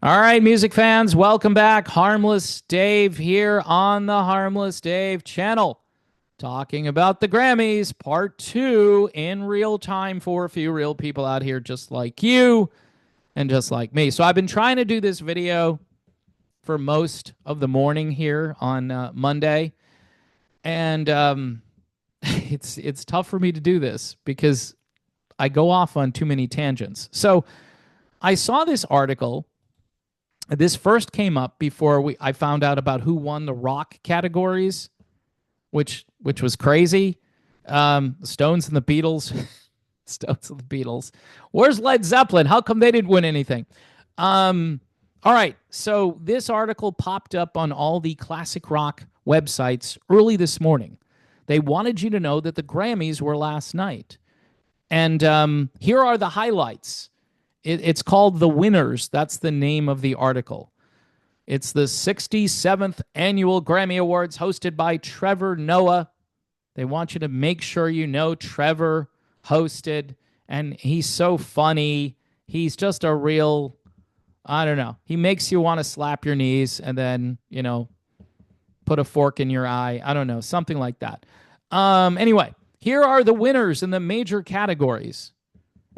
All right, music fans, welcome back. Harmless Dave here on the Harmless Dave channel, talking about the Grammys, part two in real time for a few real people out here just like you and just like me. So I've been trying to do this video for most of the morning here on Monday, and it's tough for me to do this because I go off on too many tangents. So I saw this article. This first came up before I found out about who won the rock categories, which was crazy. Stones and the Beatles. Stones and the Beatles. Where's Led Zeppelin? How come they didn't win anything? All right. So this article popped up on all the classic rock websites early this morning. They wanted you to know that the Grammys were last night. And here are the highlights. It's called The Winners. That's the name of the article. It's the 67th Annual Grammy Awards hosted by Trevor Noah. They want you to make sure you know Trevor hosted, and he's so funny. He's just a real, I don't know. He makes you want to slap your knees and then, put a fork in your eye. I don't know, something like that. Anyway, here are the winners in the major categories.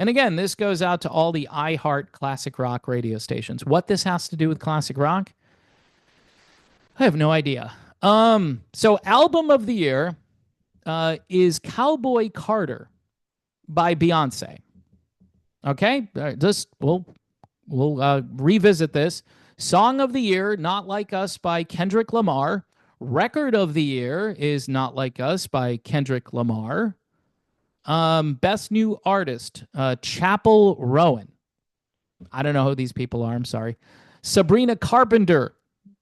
And again, this goes out to all the iHeart classic rock radio stations. What this has to do with classic rock, I have no idea. So album of the year is Cowboy Carter by Beyonce. Okay, we'll revisit this. Song of the year, Not Like Us by Kendrick Lamar. Record of the year is Not Like Us by Kendrick Lamar. Best new artist, Chapel Rowan. I don't know who these people are. I'm sorry. Sabrina Carpenter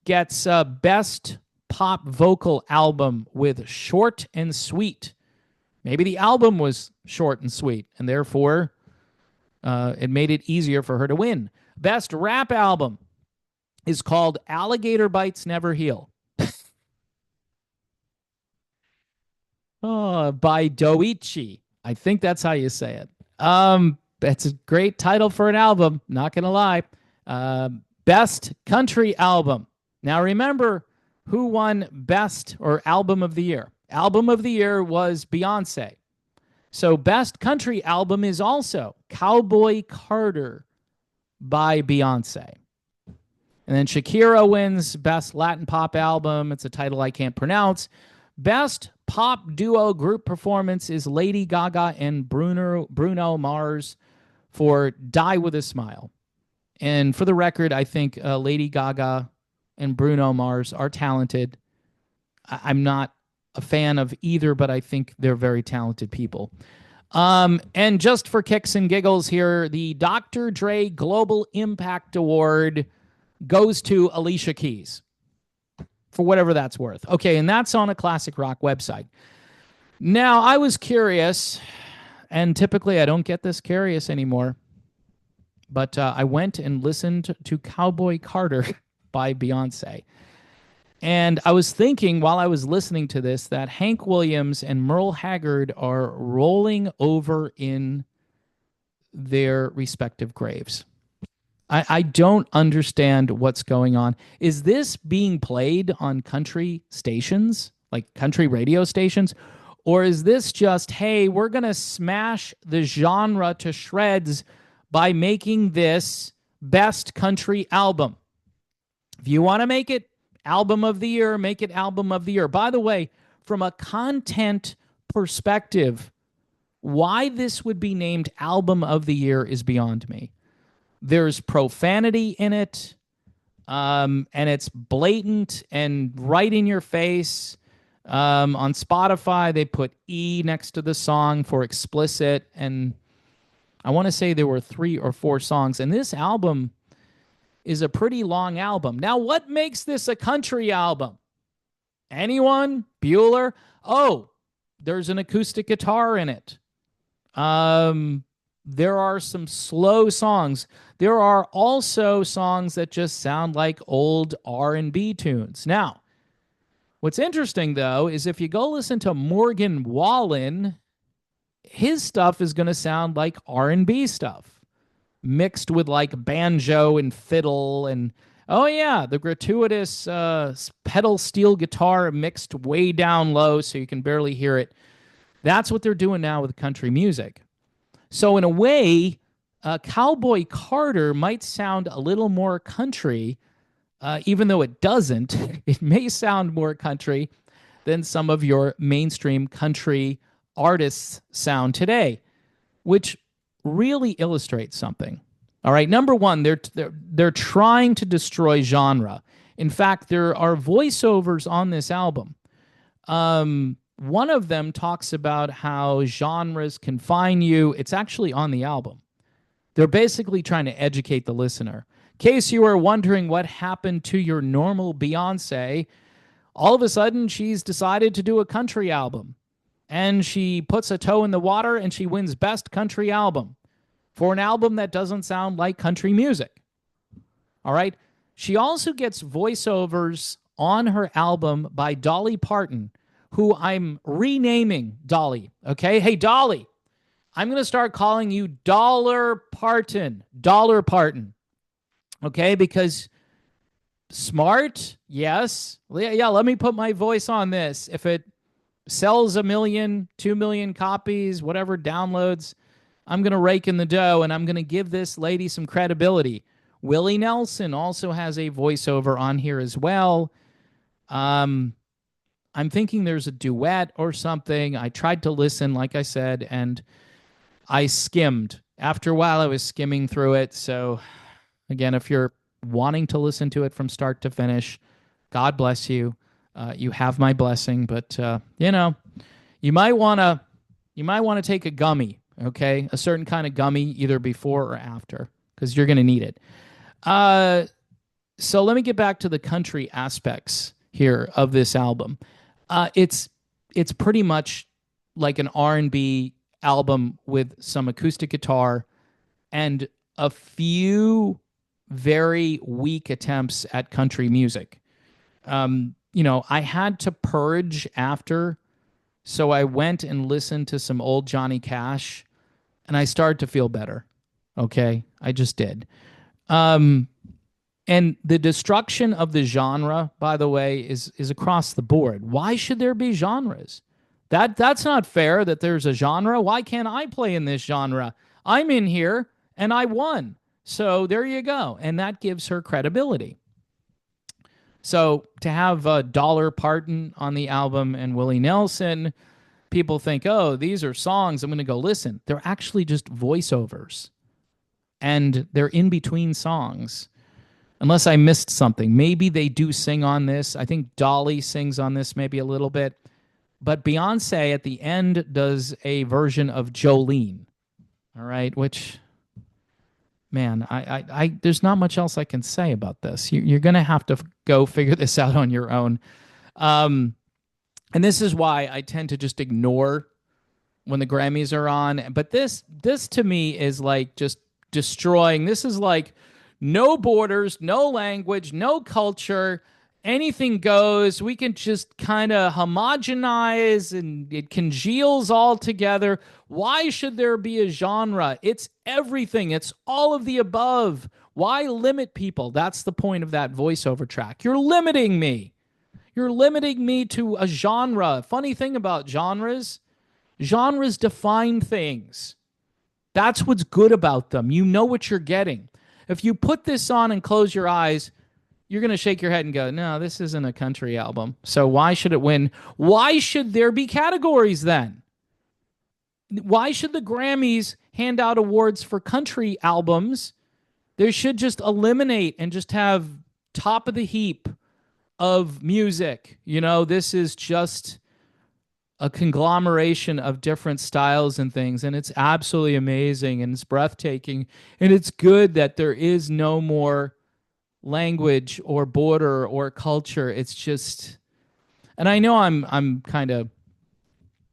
gets best pop vocal album with Short and Sweet. Maybe the album was short and sweet, and therefore it made it easier for her to win. Best rap album is called Alligator Bites Never Heal. By Doichi. I think that's how you say it. That's a great title for an album. Not going to lie. Best country album. Now remember who won best or album of the year. Album of the year was Beyonce. So best country album is also Cowboy Carter by Beyonce. And then Shakira wins best Latin pop album. It's a title I can't pronounce. Best pop duo group performance is Lady Gaga and Bruno Mars for Die With a Smile. And for the record, I think Lady Gaga and Bruno Mars are talented. I'm not a fan of either, but I think they're very talented people. And just for kicks and giggles here, the Dr. Dre Global Impact Award goes to Alicia Keys, for whatever that's worth. Okay, and that's on a classic rock website. Now, I was curious, and typically I don't get this curious anymore, but I went and listened to Cowboy Carter by Beyonce. And I was thinking while I was listening to this that Hank Williams and Merle Haggard are rolling over in their respective graves. I don't understand what's going on. Is this being played on country stations, like country radio stations? Or is this just, hey, we're going to smash the genre to shreds by making this best country album? If you want to make it album of the year, make it album of the year. By the way, from a content perspective, why this would be named album of the year is beyond me. There's profanity in it, and it's blatant and right in your face. On Spotify, they put E next to the song for explicit, and I want to say there were 3 or 4 songs. And this album is a pretty long album. Now, what makes this a country album? Anyone? Bueller? Oh, there's an acoustic guitar in it. There are some slow songs. There are also songs that just sound like old R&B tunes. Now, what's interesting, though, is if you go listen to Morgan Wallen, his stuff is going to sound like R&B stuff. mixed with like banjo and fiddle and oh yeah, the gratuitous pedal steel guitar mixed way down low so you can barely hear it. That's what they're doing now with country music. So in a way, Cowboy Carter might sound a little more country, even though it doesn't. It may sound more country than some of your mainstream country artists sound today, which really illustrates something. All right, number one, they're trying to destroy genre. In fact, there are voiceovers on this album. One of them talks about how genres confine you. It's actually on the album. They're basically trying to educate the listener. In case you are wondering what happened to your normal Beyonce, all of a sudden she's decided to do a country album. And she puts a toe in the water and she wins Best Country Album for an album that doesn't sound like country music. All right? She also gets voiceovers on her album by Dolly Parton, who I'm renaming Dolly. Okay? Hey, Dolly, I'm going to start calling you Dollar Parton. Dollar Parton. Okay? Because smart, yes. Yeah, let me put my voice on this. If it sells 1 million, 2 million copies, whatever downloads, I'm going to rake in the dough and I'm going to give this lady some credibility. Willie Nelson also has a voiceover on here as well. I'm thinking there's a duet or something. I tried to listen, like I said, and I skimmed. After a while, I was skimming through it. So, again, if you're wanting to listen to it from start to finish, God bless you. You have my blessing, but you might want to take a gummy, okay? A certain kind of gummy, either before or after, because you're going to need it. So let me get back to the country aspects here of this album. It's pretty much like an R&B album with some acoustic guitar and a few very weak attempts at country music. I had to purge after, so I went and listened to some old Johnny Cash, and I started to feel better. Okay? I just did. And the destruction of the genre, by the way, is across the board. Why should there be genres? That's not fair that there's a genre. Why can't I play in this genre? I'm in here, and I won. So there you go. And that gives her credibility. So to have Dollar Parton on the album and Willie Nelson, people think, oh, these are songs. I'm going to go listen. They're actually just voiceovers. And they're in between songs. Unless I missed something. Maybe they do sing on this. I think Dolly sings on this maybe a little bit. But Beyonce at the end does a version of Jolene. All right, which, man, I there's not much else I can say about this. You're going to have to go figure this out on your own. And this is why I tend to just ignore when the Grammys are on. But this to me is like just destroying. This is like no borders, no language, no culture. Anything goes. We can just kind of homogenize and it congeals all together. Why should there be a genre? It's everything. It's all of the above. Why limit people? That's the point of that voiceover track. You're limiting me. You're limiting me to a genre. Funny thing about genres define things. That's what's good about them. You know what you're getting. If you put this on and close your eyes, you're going to shake your head and go, no, this isn't a country album. So why should it win? Why should there be categories then? Why should the Grammys hand out awards for country albums? They should just eliminate and just have top of the heap of music. This is just a conglomeration of different styles and things, and it's absolutely amazing, and it's breathtaking, and it's good that there is no more language or border or culture. It's just, and I know I'm kind of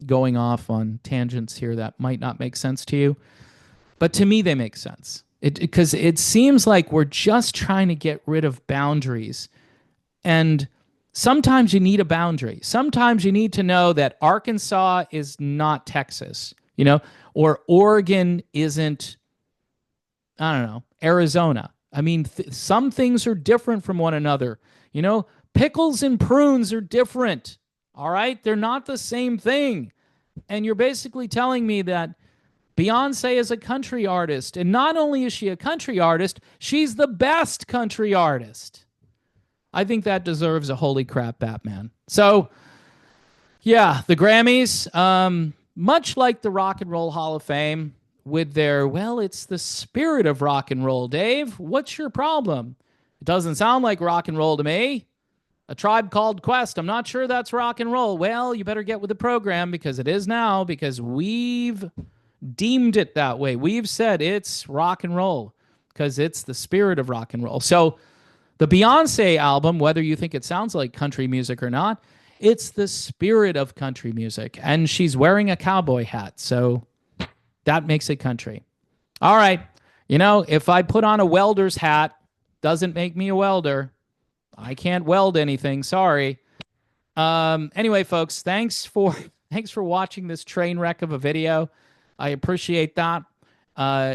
going off on tangents here that might not make sense to you, but to me they make sense. Because it seems like we're just trying to get rid of boundaries, and sometimes you need a boundary. Sometimes you need to know that Arkansas is not Texas, or Oregon isn't I don't know, Arizona. I mean, some things are different from one another. You know, pickles and prunes are different. All right. They're not the same thing. And you're basically telling me that Beyonce is a country artist. And not only is she a country artist, she's the best country artist. I think that deserves a holy crap Batman. So, yeah, the Grammys, much like the Rock and Roll Hall of Fame, with their, well, it's the spirit of rock and roll, Dave. What's your problem? It doesn't sound like rock and roll to me. A Tribe Called Quest. I'm not sure that's rock and roll. Well, you better get with the program because it is now, because we've deemed it that way. We've said it's rock and roll because it's the spirit of rock and roll. So the Beyonce album, whether you think it sounds like country music or not, it's the spirit of country music. And she's wearing a cowboy hat. So that makes it country. All right. You know, if I put on a welder's hat, doesn't make me a welder. I can't weld anything. Sorry. Anyway, folks, thanks for watching this train wreck of a video. I appreciate that.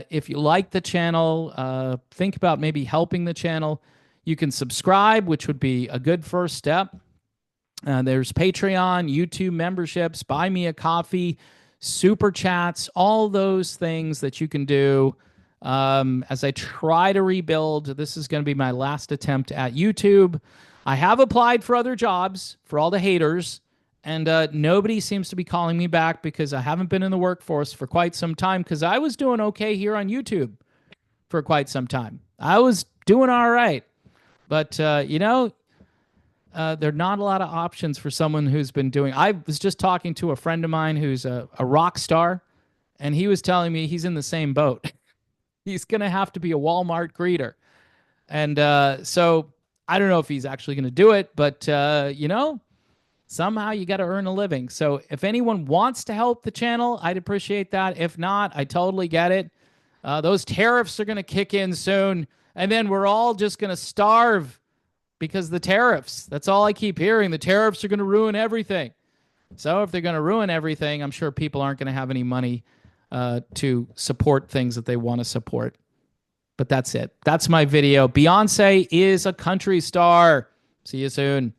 If you like the channel, think about maybe helping the channel. You can subscribe, which would be a good first step. There's Patreon, YouTube memberships, buy me a coffee, super chats, all those things that you can do. As I try to rebuild, this is going to be my last attempt at YouTube. I have applied for other jobs for all the haters, and nobody seems to be calling me back because I haven't been in the workforce for quite some time, because I was doing okay here on YouTube for quite some time. I was doing all right. But, you know, there are not a lot of options for someone who's been doing. I was just talking to a friend of mine who's a rock star, and he was telling me he's in the same boat. He's going to have to be a Walmart greeter. And so I don't know if he's actually going to do it, but, you know, somehow you got to earn a living. So if anyone wants to help the channel, I'd appreciate that. If not, I totally get it. Those tariffs are going to kick in soon, and then we're all just going to starve because the tariffs. That's all I keep hearing. The tariffs are going to ruin everything. So if they're going to ruin everything, I'm sure people aren't going to have any money to support things that they want to support. But that's it. That's my video. Beyonce is a country star. See you soon.